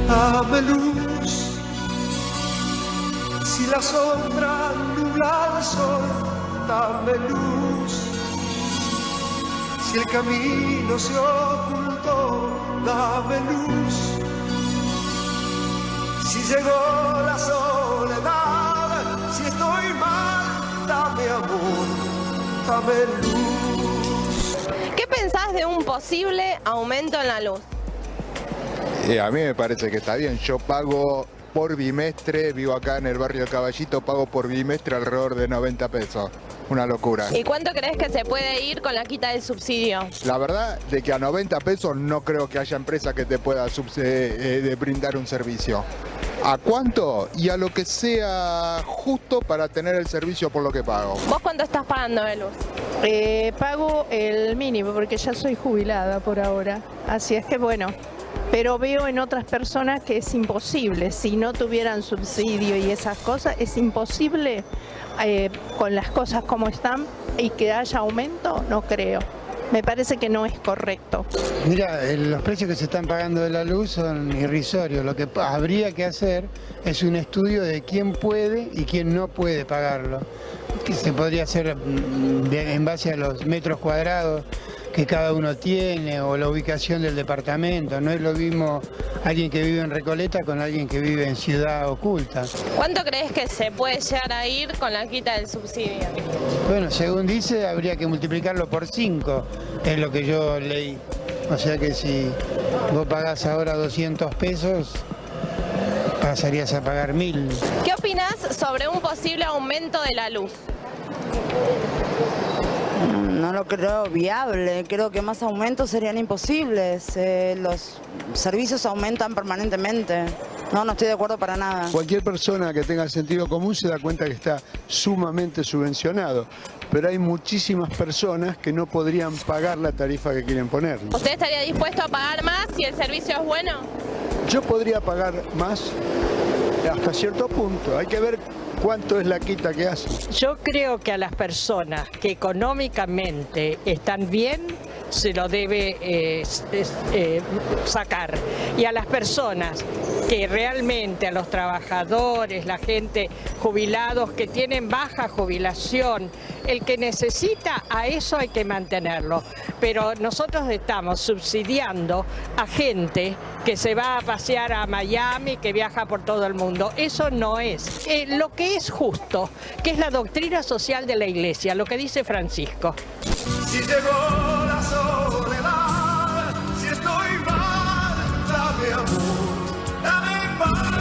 dame luz. Si la sombra nubla al sol, dame luz. Si el camino se ocultó, dame luz. Si llegó la soledad, si estoy mal, dame amor, dame luz. ¿Qué pensás de un posible aumento en la luz? A mí me parece que está bien. Yo pago por bimestre, vivo acá en el barrio de Caballito, pago por bimestre alrededor de 90 pesos. Una locura. ¿Y cuánto crees que se puede ir con la quita del subsidio? La verdad de que a 90 pesos no creo que haya empresa que te pueda brindar un servicio. ¿A cuánto? Y a lo que sea justo para tener el servicio por lo que pago. ¿Vos cuánto estás pagando de luz? Pago el mínimo porque ya soy jubilada por ahora. Así es que bueno, pero veo en otras personas que es imposible. Si no tuvieran subsidio y esas cosas, es imposible con las cosas como están y que haya aumento, no creo. Me parece que no es correcto. Mira, los precios que se están pagando de la luz son irrisorios. Lo que habría que hacer es un estudio de quién puede y quién no puede pagarlo. Que se podría hacer en base a los metros cuadrados que cada uno tiene o la ubicación del departamento. No es lo mismo alguien que vive en Recoleta con alguien que vive en Ciudad Oculta. ¿Cuánto crees que se puede llegar a ir con la quita del subsidio? Bueno, según dice, habría que multiplicarlo por 5, es lo que yo leí. O sea que si vos pagás ahora 200 pesos, pasarías a pagar 1000. ¿Qué opinás sobre un posible aumento de la luz? No lo creo viable, creo que más aumentos serían imposibles, los servicios aumentan permanentemente, no estoy de acuerdo para nada. Cualquier persona que tenga sentido común se da cuenta que está sumamente subvencionado, pero hay muchísimas personas que no podrían pagar la tarifa que quieren poner. ¿Usted estaría dispuesto a pagar más si el servicio es bueno? Yo podría pagar más hasta cierto punto, hay que ver cuánto es la quita que hace. Yo creo que a las personas que económicamente están bien, se lo debe sacar. Y a las personas que realmente, a los trabajadores, la gente jubilados que tienen baja jubilación, el que necesita, a eso hay que mantenerlo. Pero nosotros estamos subsidiando a gente que se va a pasear a Miami, que viaja por todo el mundo. Eso no es. Lo que es justo, que es la doctrina social de la Iglesia, lo que dice Francisco. Si llegó la soledad, si estoy mal, dame amor, dame paz.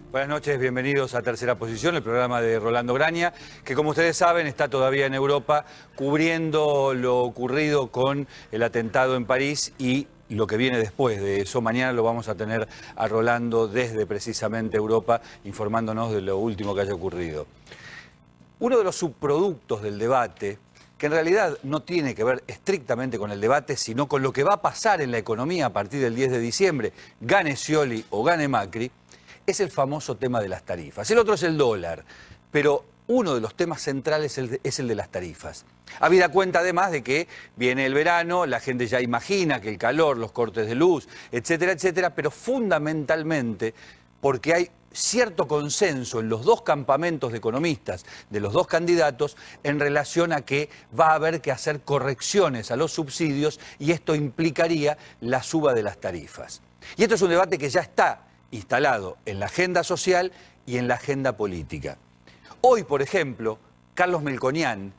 Buenas noches, bienvenidos a Tercera Posición, el programa de Rolando Graña, que como ustedes saben está todavía en Europa cubriendo lo ocurrido con el atentado en París y lo que viene después de eso. Mañana lo vamos a tener a Rolando desde precisamente Europa, informándonos de lo último que haya ocurrido. Uno de los subproductos del debate, que en realidad no tiene que ver estrictamente con el debate, sino con lo que va a pasar en la economía a partir del 10 de diciembre, gane Scioli o gane Macri, es el famoso tema de las tarifas. El otro es el dólar, pero uno de los temas centrales es el de las tarifas. Habida cuenta además de que viene el verano, la gente ya imagina que el calor, los cortes de luz, etcétera, etcétera, pero fundamentalmente porque hay cierto consenso en los dos campamentos de economistas de los dos candidatos en relación a que va a haber que hacer correcciones a los subsidios y esto implicaría la suba de las tarifas. Y esto es un debate que ya está instalado en la agenda social y en la agenda política. Hoy, por ejemplo, Carlos Melconian,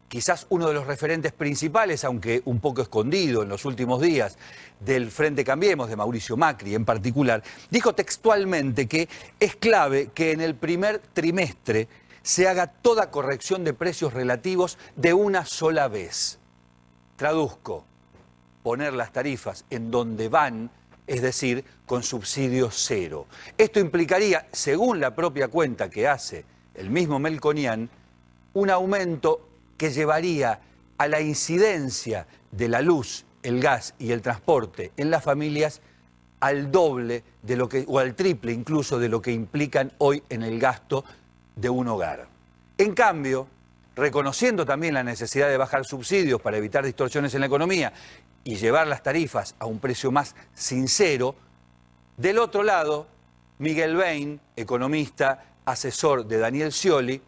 quizás uno de los referentes principales, aunque un poco escondido en los últimos días, del Frente Cambiemos, de Mauricio Macri en particular, dijo textualmente que es clave que en el primer trimestre se haga toda corrección de precios relativos de una sola vez. Traduzco, poner las tarifas en donde van, es decir, con subsidio cero. Esto implicaría, según la propia cuenta que hace el mismo Melconian, un aumento que llevaría a la incidencia de la luz, el gas y el transporte en las familias al doble de lo que, o al triple incluso de lo que implican hoy en el gasto de un hogar. En cambio, reconociendo también la necesidad de bajar subsidios para evitar distorsiones en la economía y llevar las tarifas a un precio más sincero, del otro lado, Miguel Bain, economista, asesor de Daniel Scioli,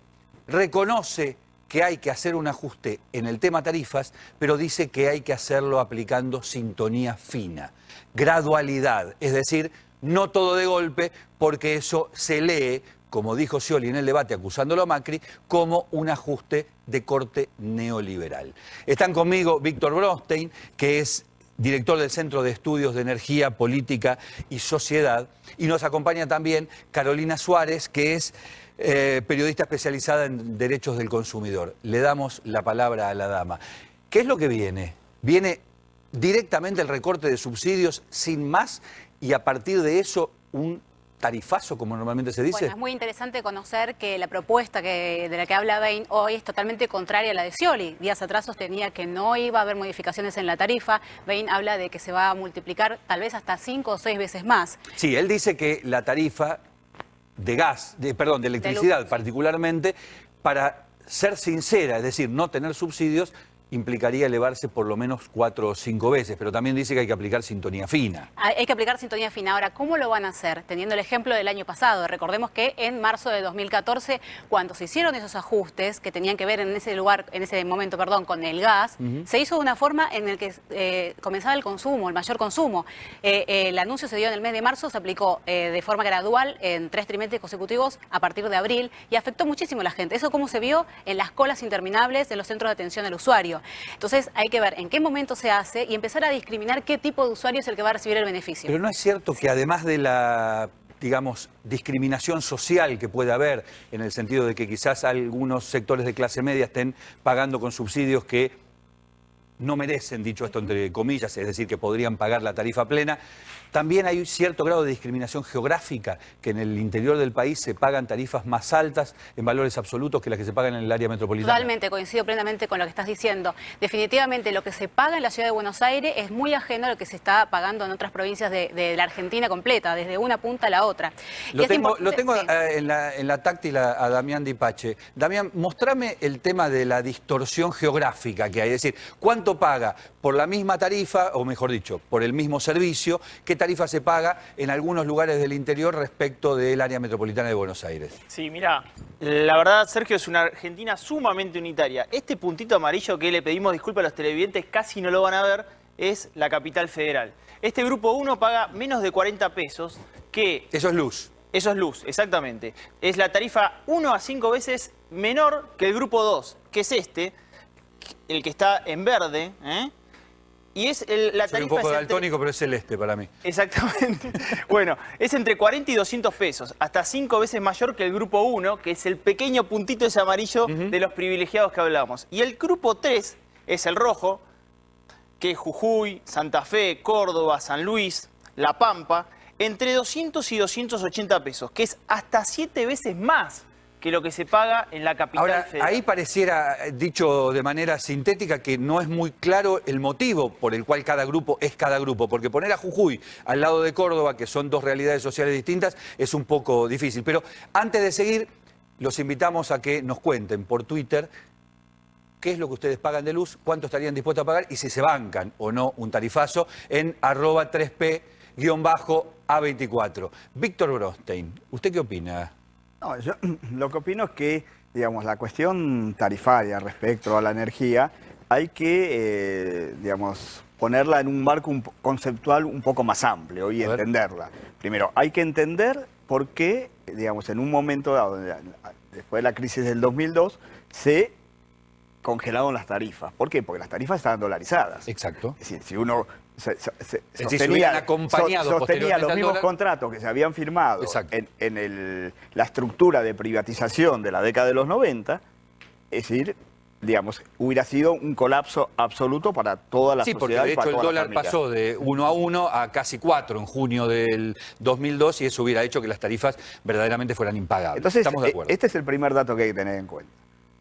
reconoce que hay que hacer un ajuste en el tema tarifas, pero dice que hay que hacerlo aplicando sintonía fina, gradualidad, es decir, no todo de golpe, porque eso se lee, como dijo Scioli en el debate acusándolo a Macri, como un ajuste de corte neoliberal. Están conmigo Víctor Bronstein, que es director del Centro de Estudios de Energía, Política y Sociedad, y nos acompaña también Carolina Suárez, que es periodista especializada en derechos del consumidor. Le damos la palabra a la dama. ¿Qué es lo que viene? Viene directamente el recorte de subsidios sin más y a partir de eso un tarifazo, como normalmente se dice. Bueno, es muy interesante conocer que la propuesta de la que habla Bain hoy es totalmente contraria a la de Scioli. Días atrás sostenía que no iba a haber modificaciones en la tarifa. Bain habla de que se va a multiplicar tal vez hasta 5 o 6 veces más. Sí, él dice que la tarifa de gas, de electricidad particularmente, para ser sincera, es decir, no tener subsidios, implicaría elevarse por lo menos 4 o 5 veces, pero también dice que hay que aplicar sintonía fina. Hay que aplicar sintonía fina. Ahora, ¿cómo lo van a hacer? Teniendo el ejemplo del año pasado. Recordemos que en marzo de 2014, cuando se hicieron esos ajustes que tenían que ver en ese momento, con el gas, se hizo de una forma en la que comenzaba el consumo, el mayor consumo. El anuncio se dio en el mes de marzo, se aplicó de forma gradual en 3 trimestres consecutivos a partir de abril y afectó muchísimo a la gente. Eso como se vio en las colas interminables de los centros de atención al usuario. Entonces hay que ver en qué momento se hace y empezar a discriminar qué tipo de usuario es el que va a recibir el beneficio. Pero no es cierto que además de la, digamos, discriminación social que puede haber, en el sentido de que quizás algunos sectores de clase media estén pagando con subsidios que no merecen, dicho esto entre comillas, es decir, que podrían pagar la tarifa plena, también hay un cierto grado de discriminación geográfica, que en el interior del país se pagan tarifas más altas en valores absolutos que las que se pagan en el área metropolitana. Totalmente, coincido plenamente con lo que estás diciendo. Definitivamente lo que se paga en la ciudad de Buenos Aires es muy ajeno a lo que se está pagando en otras provincias de la Argentina completa, desde una punta a la otra. Lo tengo sí. en la táctil a Damián Dipache. Damián, mostrame el tema de la distorsión geográfica que hay, es decir, ¿cuánto paga por la misma tarifa, o mejor dicho, por el mismo servicio, qué tarifa se paga en algunos lugares del interior respecto del área metropolitana de Buenos Aires? Sí, mira, la verdad, Sergio, es una Argentina sumamente unitaria. Este puntito amarillo que le pedimos disculpas a los televidentes, casi no lo van a ver, es la capital federal. Este grupo 1 paga menos de 40 pesos, que... Eso es luz. Eso es luz, exactamente. Es la tarifa 1 a 5 veces menor que el grupo 2, que es este, el que está en verde, y es la tarifa... Soy un poco daltónico, pero es celeste para mí. Exactamente. Bueno, es entre 40 y 200 pesos, hasta 5 veces mayor que el grupo 1, que es el pequeño puntito ese amarillo de los privilegiados que hablábamos. Y el grupo 3 es el rojo, que es Jujuy, Santa Fe, Córdoba, San Luis, La Pampa, entre 200 y 280 pesos, que es hasta 7 veces más que lo que se paga en la capital federal. Ahí pareciera, dicho de manera sintética, que no es muy claro el motivo por el cual cada grupo es cada grupo, porque poner a Jujuy al lado de Córdoba, que son dos realidades sociales distintas, es un poco difícil. Pero antes de seguir, los invitamos a que nos cuenten por Twitter qué es lo que ustedes pagan de luz, cuánto estarían dispuestos a pagar y si se bancan o no un tarifazo en @3P_A24. Víctor Bronstein, ¿usted qué opina? No, yo lo que opino es que, digamos, la cuestión tarifaria respecto a la energía hay que, digamos, ponerla en un marco conceptual un poco más amplio y entenderla. Primero, hay que entender por qué, digamos, en un momento dado, después de la crisis del 2002, se congelaron las tarifas. ¿Por qué? Porque las tarifas estaban dolarizadas. Exacto. Es decir, si uno sostenía los mismos contratos que se habían firmado en la estructura de privatización de la década de los 90, es decir, digamos, hubiera sido un colapso absoluto para toda la sociedad. Sí, porque de hecho el dólar pasó de 1 a 1 a casi 4 en junio del 2002 y eso hubiera hecho que las tarifas verdaderamente fueran impagables. Entonces, estamos de acuerdo. Este es el primer dato que hay que tener en cuenta.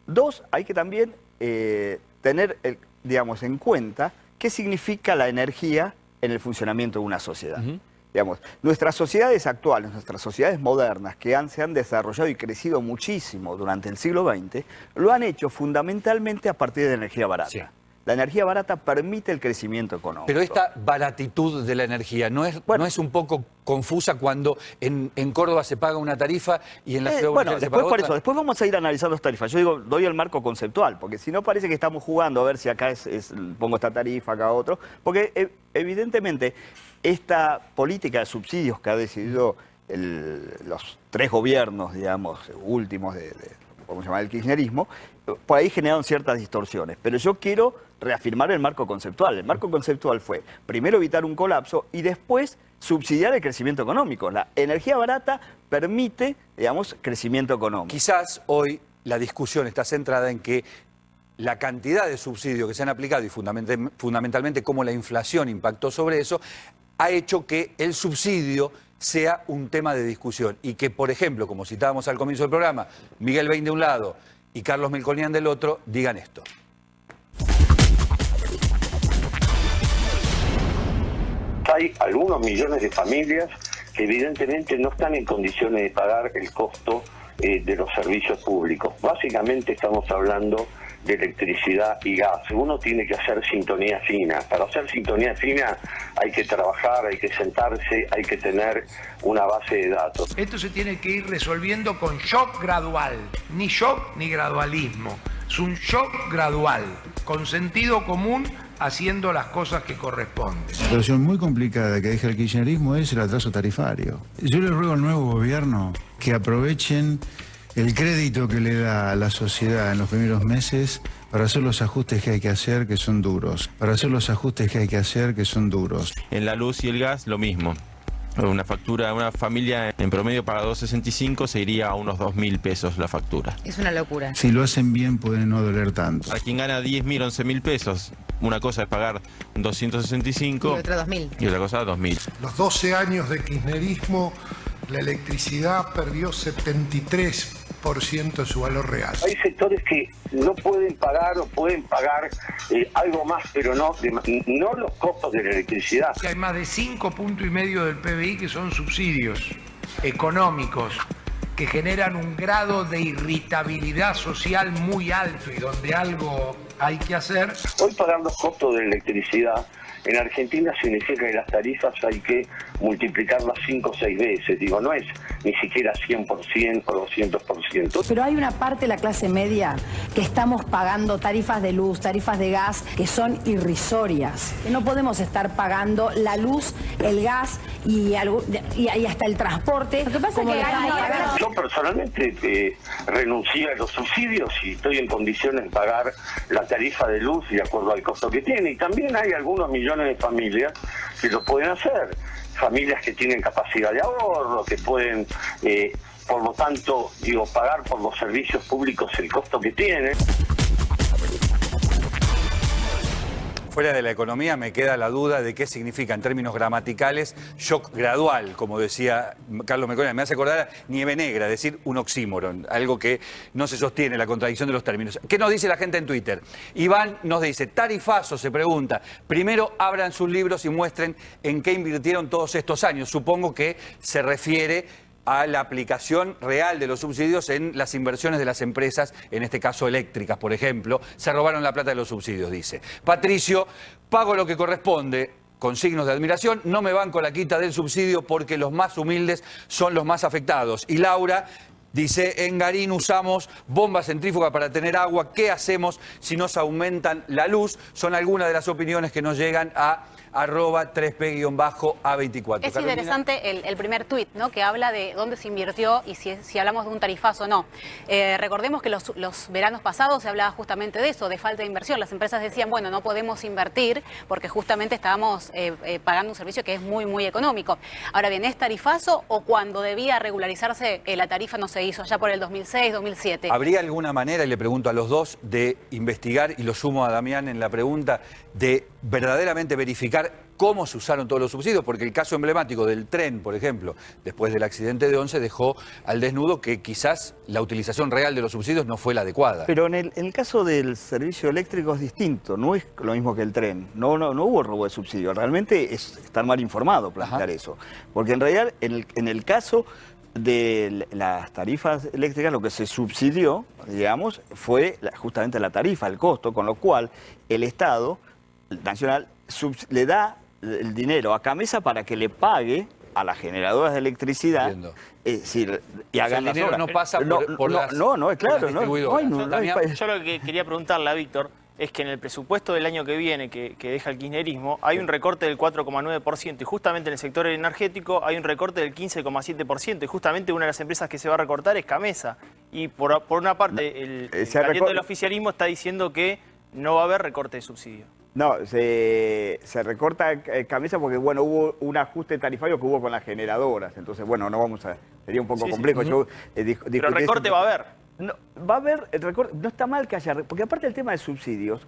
2, hay que también tener, digamos, en cuenta qué significa la energía en el funcionamiento de una sociedad. Digamos, nuestras sociedades actuales, nuestras sociedades modernas, que se han desarrollado y crecido muchísimo durante el siglo XX, lo han hecho fundamentalmente a partir de energía barata. Sí. La energía barata permite el crecimiento económico. Pero esta baratitud de la energía, ¿no es un poco confusa cuando en Córdoba se paga una tarifa y en la ciudad bueno, se paga otra? Por eso, después vamos a ir analizando las tarifas. Yo digo, doy el marco conceptual, porque si no parece que estamos jugando a ver si acá pongo esta tarifa, acá otro, porque evidentemente esta política de subsidios que ha decidido los 3 gobiernos, digamos, últimos vamos a llamar el kirchnerismo, por ahí generaron ciertas distorsiones. Pero yo quiero reafirmar el marco conceptual. El marco conceptual fue, primero, evitar un colapso y después subsidiar el crecimiento económico. La energía barata permite, digamos, crecimiento económico. Quizás hoy la discusión está centrada en que la cantidad de subsidios que se han aplicado y fundamentalmente cómo la inflación impactó sobre eso, ha hecho que el subsidio sea un tema de discusión y que, por ejemplo, como citábamos al comienzo del programa, Miguel Bain de un lado y Carlos Melconian del otro, digan esto. Hay algunos millones de familias que evidentemente no están en condiciones de pagar el costo de los servicios públicos. Básicamente estamos hablando de electricidad y gas. Uno tiene que hacer sintonía fina. Para hacer sintonía fina hay que trabajar, hay que sentarse, hay que tener una base de datos. Esto se tiene que ir resolviendo con shock gradual. Ni shock ni gradualismo. Es un shock gradual, con sentido común, haciendo las cosas que corresponden. La situación muy complicada que deja el kirchnerismo es el atraso tarifario. Yo le ruego al nuevo gobierno que aprovechen el crédito que le da a la sociedad en los primeros meses para hacer los ajustes que hay que hacer, que son duros. En la luz y el gas, lo mismo. Una factura, una familia en promedio paga 2.65, se iría a unos 2.000 pesos la factura. Es una locura. Si lo hacen bien, puede no doler tanto. A quien gana 10.000, 11.000 pesos, una cosa es pagar 265 y otra 2.000. Y otra cosa 2.000. Los 12 años de kirchnerismo, la electricidad perdió 73% de su valor real. Hay sectores que no pueden pagar o pueden pagar algo más, pero no los costos de la electricidad. Hay más de 5,5 puntos del PBI que son subsidios económicos que generan un grado de irritabilidad social muy alto y donde algo hay que hacer. Hoy pagar los costos de la electricidad en Argentina significa que las tarifas hay que multiplicarlas 5 o 6 veces. Digo, no es ni siquiera 100% o 200%. Pero hay una parte de la clase media que estamos pagando tarifas de luz, tarifas de gas, que son irrisorias. Que no podemos estar pagando la luz, el gas y hasta el transporte. Lo que pasa es que yo personalmente renuncié a los subsidios y estoy en condiciones de pagar la tarifa de luz de acuerdo al costo que tiene. Y también hay algunos millones de familias que lo pueden hacer. Familias que tienen capacidad de ahorro, que pueden, por lo tanto, pagar por los servicios públicos el costo que tienen. Fuera de la economía me queda la duda de qué significa en términos gramaticales shock gradual, como decía Carlos Melconian. Me hace acordar a nieve negra, decir un oxímoron, algo que no se sostiene, la contradicción de los términos. ¿Qué nos dice la gente en Twitter? Iván nos dice, tarifazo, se pregunta. Primero abran sus libros y muestren en qué invirtieron todos estos años. Supongo que se refiere a la aplicación real de los subsidios en las inversiones de las empresas, en este caso eléctricas, por ejemplo. Se robaron la plata de los subsidios, dice. Patricio, pago lo que corresponde, con signos de admiración, no me banco la quita del subsidio porque los más humildes son los más afectados. Y Laura dice, en Garín usamos bombas centrífugas para tener agua, ¿qué hacemos si nos aumentan la luz? Son algunas de las opiniones que nos llegan a @3P-A24. Es interesante el primer tuit, ¿no? Que habla de dónde se invirtió y si hablamos de un tarifazo o no. Recordemos que los veranos pasados se hablaba justamente de eso, de falta de inversión. Las empresas decían, bueno, no podemos invertir porque justamente estábamos pagando un servicio que es muy, muy económico. Ahora bien, ¿es tarifazo o cuando debía regularizarse la tarifa no se hizo, allá por el 2006, 2007? ¿Habría alguna manera, y le pregunto a los dos, de investigar, y lo sumo a Damián en la pregunta, de verdaderamente verificar cómo se usaron todos los subsidios, porque el caso emblemático del tren, por ejemplo, después del accidente de Once, dejó al desnudo que quizás la utilización real de los subsidios no fue la adecuada. Pero en el caso del servicio eléctrico es distinto, no es lo mismo que el tren. No hubo robo de subsidio, realmente es estar mal informado plantear eso. Porque en realidad, en el caso de las tarifas eléctricas, lo que se subsidió, digamos, fue justamente la tarifa, el costo, con lo cual el Estado Nacional le da el dinero a Camesa para que le pague a las generadoras de electricidad. Es decir, y hagan las obras. No pasa por las distribuidoras. Yo lo que quería preguntarle a Víctor es que en el presupuesto del año que viene, que deja el kirchnerismo, hay un recorte del 4,9% y justamente en el sector energético hay un recorte del 15,7% y justamente una de las empresas que se va a recortar es Camesa. Y por una parte, el candidato del oficialismo está diciendo que no va a haber recorte de subsidio. No, se recorta Camesa porque, bueno, hubo un ajuste tarifario que hubo con las generadoras. Entonces, bueno, no vamos a... Sería un poco complejo. Pero recorte va a haber. No, va a haber el recorte, no está mal que haya, porque aparte del tema de subsidios,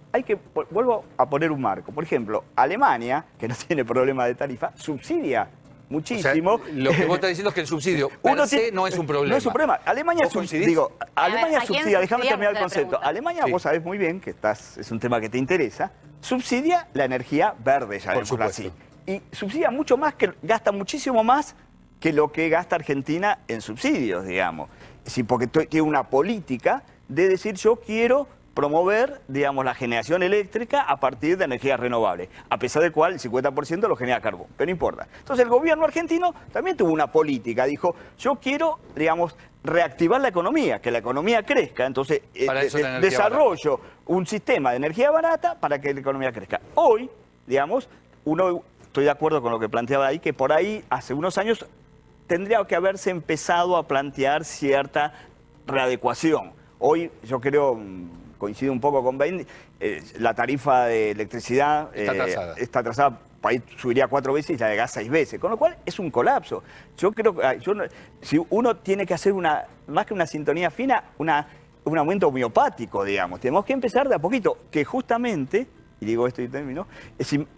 vuelvo a poner un marco. Por ejemplo, Alemania, que no tiene problema de tarifa, subsidia muchísimo. O sea, lo que vos estás diciendo es que el subsidio per se no es un problema. No es un problema. Alemania subsidia, déjame terminar el concepto. Alemania, vos sabés muy bien que es un tema que te interesa, subsidia la energía verde, ya decimos así. Y subsidia mucho más, gasta muchísimo más que lo que gasta Argentina en subsidios, digamos. Sí, porque tiene una política de decir yo quiero promover, digamos, la generación eléctrica a partir de energías renovables, a pesar del cual el 50% lo genera carbón, pero no importa. Entonces el gobierno argentino también tuvo una política, dijo yo quiero, digamos, reactivar la economía, que la economía crezca, entonces desarrollo un sistema de energía barata para que la economía crezca. Hoy, digamos, estoy de acuerdo con lo que planteaba ahí, que por ahí hace unos años tendría que haberse empezado a plantear cierta readecuación. Hoy yo creo, coincido un poco con Ben, la tarifa de electricidad está atrasada, por ahí subiría 4 veces y la de gas 6 veces, con lo cual es un colapso. Yo creo que si uno tiene que hacer más que una sintonía fina, un aumento homeopático, digamos. Tenemos que empezar de a poquito, que justamente, y digo esto y termino,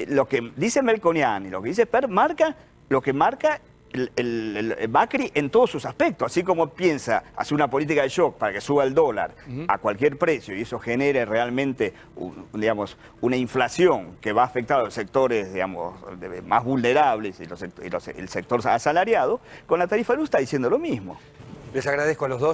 lo que dice Melconian y lo que dice Per marca lo que marca el Macri en todos sus aspectos, así como piensa hacer una política de shock para que suba el dólar a cualquier precio y eso genere realmente, digamos, una inflación que va a afectar a los sectores, digamos, más vulnerables y el sector asalariado, con la tarifa de luz está diciendo lo mismo. Les agradezco a los dos.